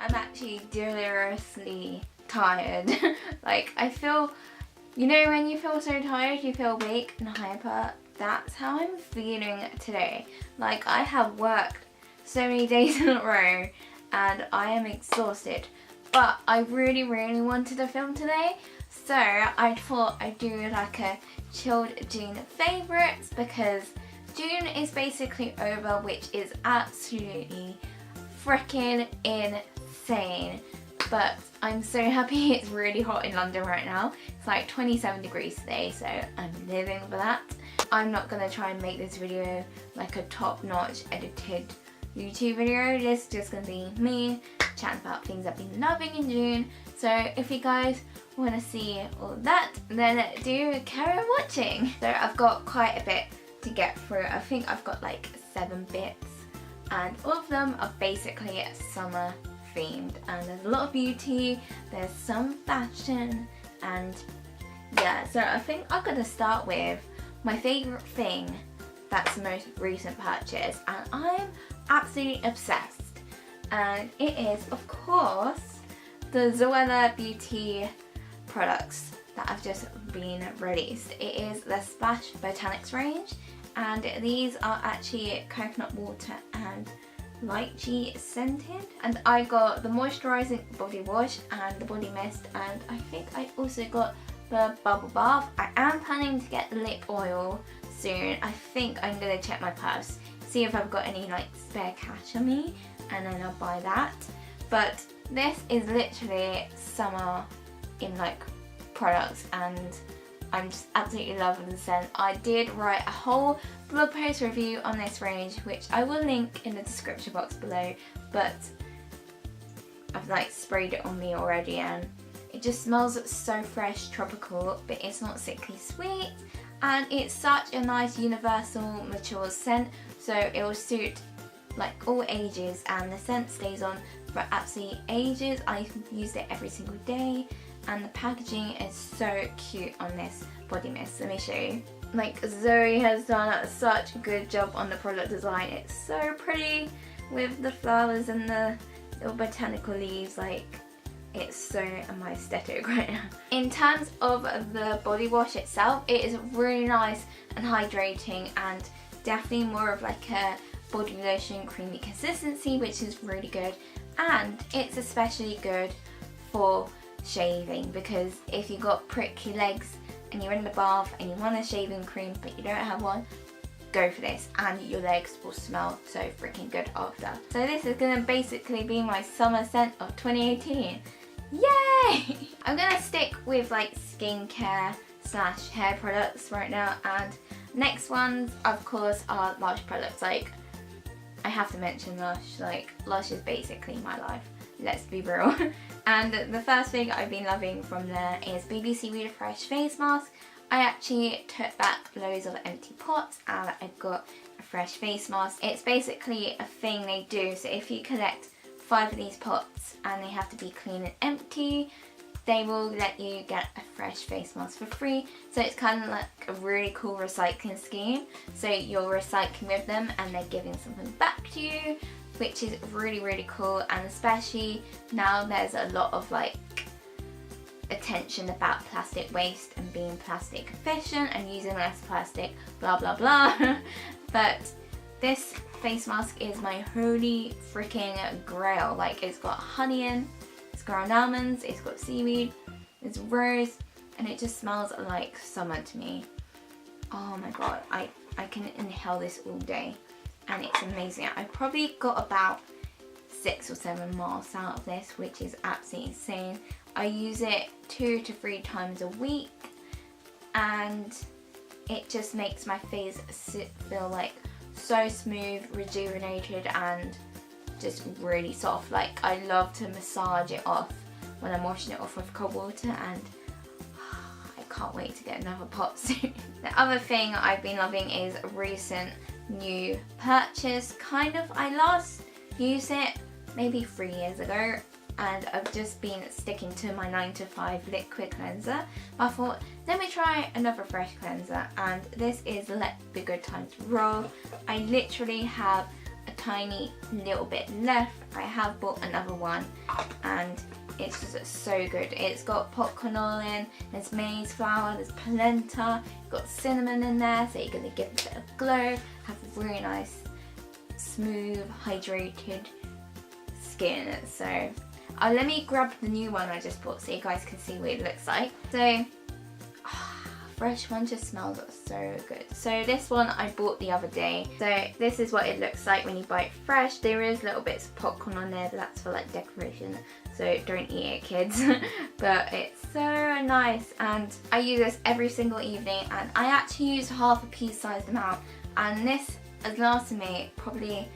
I'm actually deliriously tired. Like, I feel, you know when you feel so tired, you feel weak and hyper? That's how I'm feeling today. Like, I have worked so many days in a row and I am exhausted. But I really wanted to film today, so I thought I'd do like a chilled June favourites, because June is basically over, which is absolutely freaking insane. But I'm so happy it's really hot in London right now. It's like 27 degrees today, so I'm living for that. I'm not going to try and make this video like a top-notch edited YouTube video. This is just going to be me chatting about things I've been loving in June. So if you guys want to see all that, then do carry on watching. So I've got quite a bit to get through. I think I've got like 7 bits, and all of them are basically summer themed, and there's a lot of beauty, there's some fashion, and yeah, so I think I'm gonna start with my favourite thing that's the most recent purchase, and I'm absolutely obsessed, and it is of course the Zoella Beauty products that have just been released. It is the Splash Botanics range, and these are actually coconut water and lychee scented, and I got the moisturising body wash and the body mist, and I think I also got the bubble bath. I am planning to get lip oil soon. I think I'm gonna check my purse, see if I've got any like spare cash on me, and then I'll buy that. But this is literally summer in like products, and I'm just absolutely loving the scent. I did write a whole blog post review on this range, which I will link in the description box below, but I've like sprayed it on me already, and it just smells so fresh, tropical, but it's not sickly sweet, and it's such a nice universal mature scent, so it will suit like all ages, and the scent stays on for absolutely ages. I use it every single day, and the packaging is so cute on this body mist. Let me show you. Like, Zoe has done such a good job on the product design. It's so pretty with the flowers and the little botanical leaves. Like, it's so my aesthetic right now. In terms of the body wash itself, it is really nice and hydrating, and definitely more of like a body lotion creamy consistency, which is really good. And it's especially good for shaving, because if you got prickly legs and you're in the bath and you want a shaving cream but you don't have one, go for this, and your legs will smell so freaking good after. So this is gonna basically be my summer scent of 2018. Yay! I'm gonna stick with like skincare / hair products right now, and next ones of course are Lush products. Like, I have to mention Lush. Like, Lush is basically my life, let's be real. And the first thing I've been loving from there is BBC Refresh face mask. I actually took back loads of empty pots and I got a fresh face mask. It's basically a thing they do, so if you collect 5 of these pots and they have to be clean and empty, they will let you get a fresh face mask for free. So it's kind of like a really cool recycling scheme. So you're recycling with them and they're giving something back to you, which is really cool. And especially now there's a lot of like attention about plastic waste and being plastic efficient and using less plastic, blah blah blah. But this face mask is my holy freaking grail. Like, it's got honey in, it's got almonds, it's got seaweed, it's rose, and it just smells like summer to me. Oh my god, I can inhale this all day, and it's amazing. I probably got about 6 or 7 miles out of this, which is absolutely insane. I use it 2 to 3 times a week, and it just makes my face feel like so smooth, rejuvenated, and just really soft. Like, I love to massage it off when I'm washing it off with cold water, and I can't wait to get another pot soon. The other thing I've been loving is a recent new purchase. I last used it maybe 3 years ago, and I've just been sticking to my 9 to 5 liquid cleanser. But I thought, let me try another fresh cleanser, and this is Let Be Good Times Roll. I literally have a tiny little bit left. I have bought another one and it's just so good. It's got popcorn oil in, there's maize flour, there's polenta, got cinnamon in there, so you're going to give it a bit of glow, have a really nice, smooth, hydrated skin. So let me grab the new one I just bought so you guys can see what it looks like. So fresh one just smells so good. So this one I bought the other day. So this is what it looks like when you buy it fresh. There is little bits of popcorn on there, but that's for like decoration, so don't eat it, kids. But it's so nice, and I use this every single evening, and I actually use half a pea-sized amount, and this has lasted me probably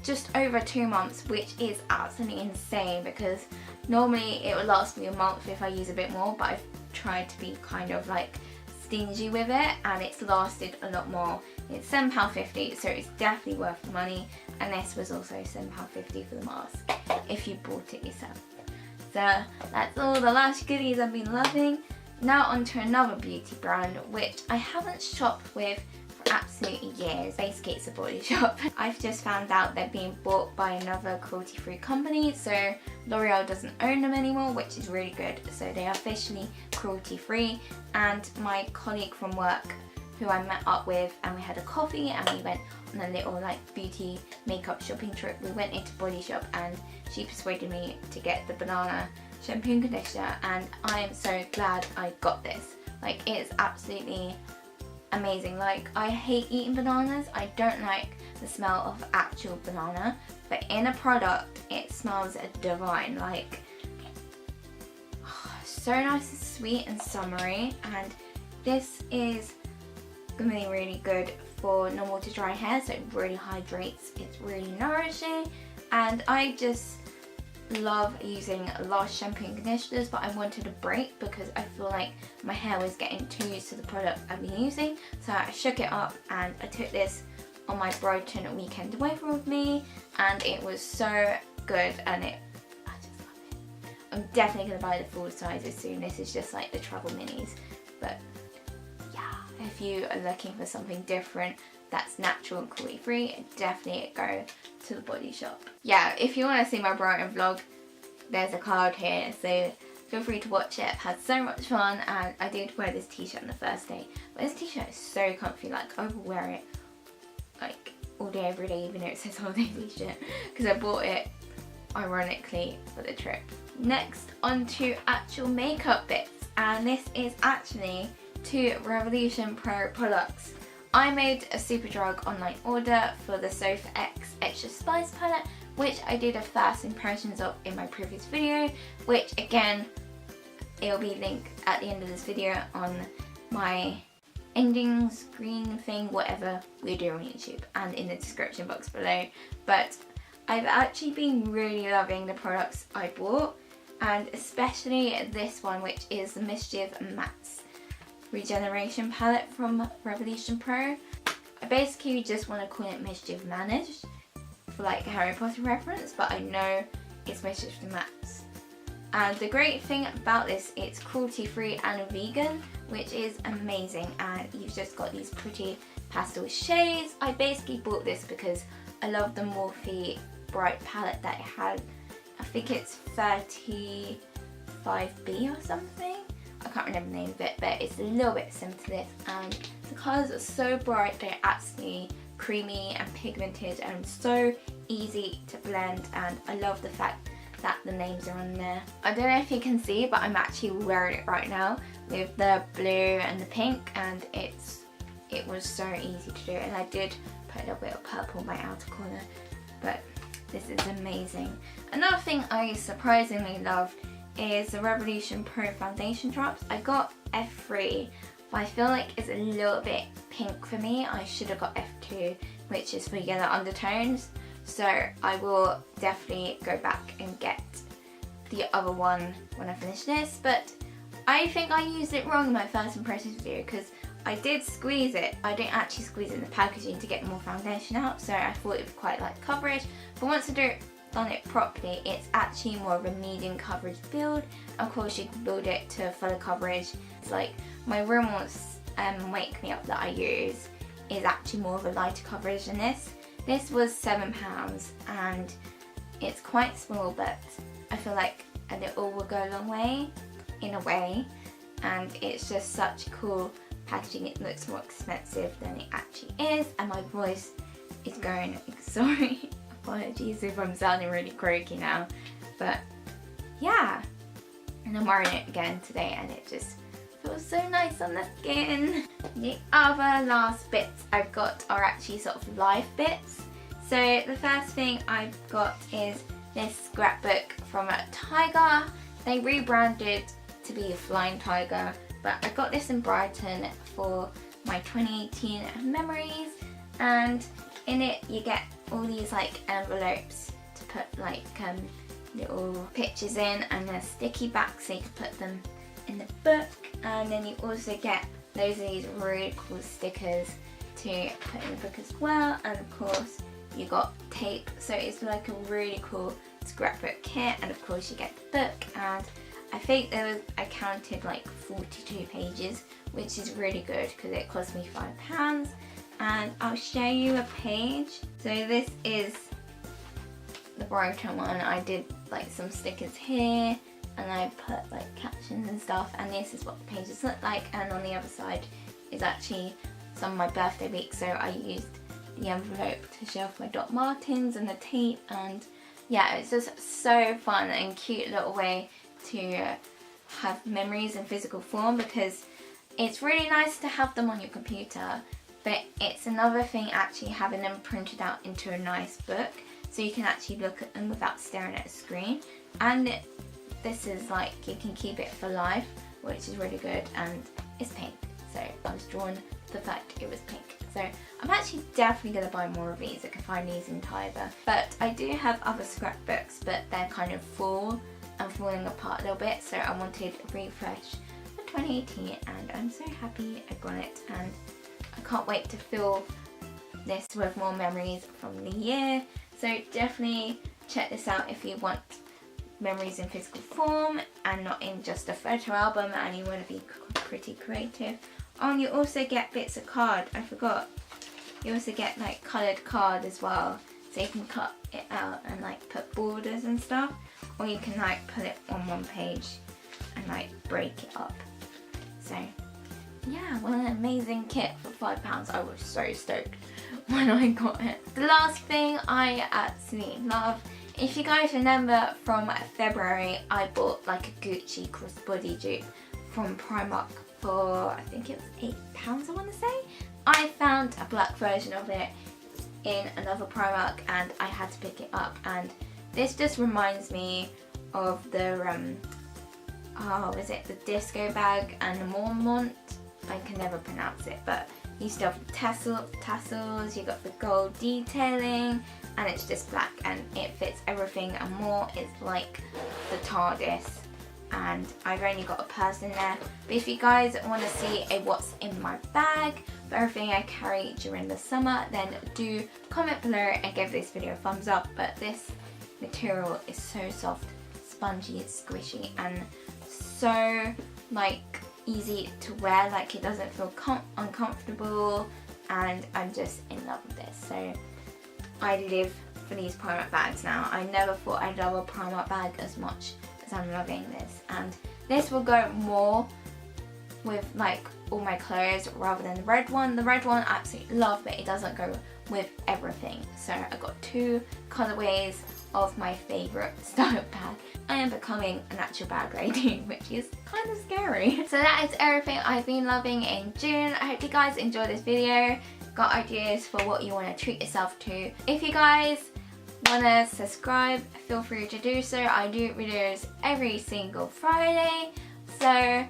just over 2 months, which is absolutely insane because normally it would last me a month if I use a bit more, but I've tried to be kind of like stingy with it, and it's lasted a lot more. It's £7.50, so it's definitely worth the money, and this was also £7.50 for the mask if you bought it yourself. So that's all the Lush goodies I've been loving. Now on to another beauty brand which I haven't shopped with for absolutely years. Basically it's a body shop. I've just found out they're being bought by another cruelty-free company, so L'Oreal doesn't own them anymore, which is really good. So they are officially cruelty-free, and my colleague from work who I met up with, and we had a coffee and we went on a little like beauty makeup shopping trip. We went into Body Shop and she persuaded me to get the banana shampoo and conditioner, and I am so glad I got this. Like, it's absolutely amazing. Like, I hate eating bananas. I don't like the smell of actual banana, but in a product it smells divine. Like, so nice and sweet and summery, and this is gonna be really good for normal to dry hair, so it really hydrates, it's really nourishing, and I just love using Lush shampoo and conditioners, but I wanted a break because I feel like my hair was getting too used to the product I've been using, so I shook it up and I took this on my Brighton weekend away from me, and it was so good, and I just love it. I'm definitely going to buy the full sizes soon. This is just like the travel minis, but if you are looking for something different that's natural and cruelty free, definitely go to the Body Shop. Yeah, if you want to see my Brighton vlog, there's a card here, so feel free to watch it. I've had so much fun, and I did wear this t-shirt on the first day, but this t-shirt is so comfy. Like, I will wear it like all day every day, even though it says holiday t-shirt, because I bought it ironically for the trip. Next, on to actual makeup bits, and this is actually 2 Revolution Pro products. I made a Superdrug online order for the Sooo X Extra Spice palette, which I did a first impressions of in my previous video, which again, it'll be linked at the end of this video on my ending screen thing, whatever we do on YouTube, and in the description box below. But I've actually been really loving the products I bought, and especially this one, which is the Mischief Mattes Regeneration palette from Revolution Pro. I basically just want to call it Mischief Managed for like a Harry Potter reference, but I know it's Mischief Mattes. And the great thing about this, it's cruelty free and vegan, which is amazing, and you've just got these pretty pastel shades. I basically bought this because I love the Morphe bright palette that it had. I think it's 35B or something. I can't remember the name of it, but it's a little bit similar to this, and the colours are so bright, they're actually creamy and pigmented and so easy to blend, and I love the fact that the names are on there. I don't know if you can see, but I'm actually wearing it right now with the blue and the pink, and it was so easy to do, and I did put a little bit of purple in my outer corner, but this is amazing. Another thing I surprisingly loved is the Revolution Pro foundation drops. I got F3, but I feel like it's a little bit pink for me. I should have got F2, which is for yellow undertones. So I will definitely go back and get the other one when I finish this. But I think I used it wrong in my first impressions video, because I did squeeze it. I didn't actually squeeze it in the packaging to get more foundation out, so I thought it was quite light coverage. But once I done it properly, it's actually more of a medium coverage build. Of course, you can build it to fuller coverage. It's like my Rimmel Wake Me Up that I use is actually more of a lighter coverage than this, This was £7 and it's quite small, but I feel like a little will go a long way, in a way, and it's just such cool packaging. It looks more expensive than it actually is, and my voice is going, sorry, apologies if I'm sounding really croaky now, but yeah, and I'm wearing it again today and it just feels so nice on the skin. The other last bits I've got are actually sort of life bits. So the first thing I've got is this scrapbook from Tiger. They rebranded to be a Flying Tiger, but I got this in Brighton for my 2018 memories, and in it you get all these like envelopes to put like little pictures in, and a sticky back so you can put them in the book, and then you also get loads of these really cool stickers to put in the book as well, and of course you got tape, so it's like a really cool scrapbook kit, and of course you get the book, and I think I counted like 42 pages, which is really good because it cost me £5, and I'll show you a page. So this is the Brighton one. I did like some stickers here, and I put like captions and stuff, and this is what the pages look like, and on the other side is actually some of my birthday week, so I used the envelope to show off my Doc Martens and the tape, and yeah, it's just so fun and cute little way to have memories in physical form, because it's really nice to have them on your computer, but it's another thing actually having them printed out into a nice book so you can actually look at them without staring at a screen. And this is like, you can keep it for life, which is really good, and it's pink, so I was drawn to the fact it was pink. So I'm actually definitely going to buy more of these. I can find these in Tiger. But I do have other scrapbooks, but they're kind of full and falling apart a little bit, so I wanted a refresh for 2018, and I'm so happy I got it, and I can't wait to fill this with more memories from the year. So definitely check this out if you want memories in physical form and not in just a photo album, and you want to be pretty creative. Oh, and you also get bits of card, I forgot. You also get like coloured card as well, so you can cut it out and like put borders and stuff, or you can like put it on one page and like break it up. So yeah, what an amazing kit for £5. I was so stoked when I got it. The last thing I absolutely love, if you guys remember from February, I bought like a Gucci crossbody dupe from Primark for, I think it was £8 I want to say. I found a black version of it in another Primark and I had to pick it up, and this just reminds me of the is it the disco bag and the Mormont? I can never pronounce it, but you still have the tassels, you got the gold detailing, and it's just black and it fits everything and more. It's like the TARDIS, and I've only got a purse in there. But if you guys want to see a what's in my bag for everything I carry during the summer, then do comment below and give this video a thumbs up. But this material is so soft, spongy, squishy, and so like easy to wear. Like, it doesn't feel uncomfortable, and I'm just in love with this. So I live for these Primark bags now. I never thought I'd love a Primark bag as much as I'm loving this, and this will go more with like all my clothes rather than the red one. The red one I absolutely love, but it doesn't go with everything. So I got two colorways of my favourite style bag. I am becoming an actual bag lady, which is kind of scary. So that is everything I've been loving in June. I hope you guys enjoyed this video, got ideas for what you want to treat yourself to. If you guys want to subscribe, feel free to do so. I do videos every single Friday, so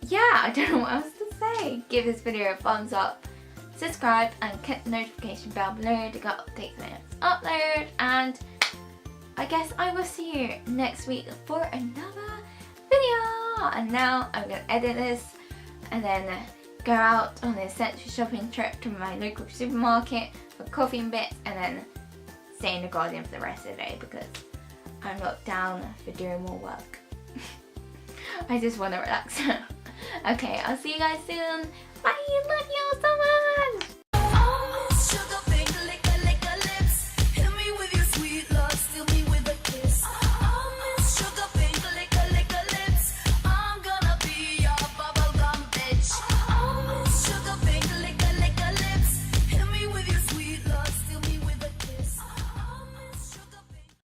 yeah, I don't know what else to say. Give this video a thumbs up, subscribe, and click the notification bell below to get updates when it's uploaded, and I guess I will see you next week for another video. And now I'm going to edit this and then go out on an essential shopping trip to my local supermarket for coffee and bits, and then stay in the garden for the rest of the day because I'm not down for doing more work. I just want to relax. Okay, I'll see you guys soon. Bye, love you so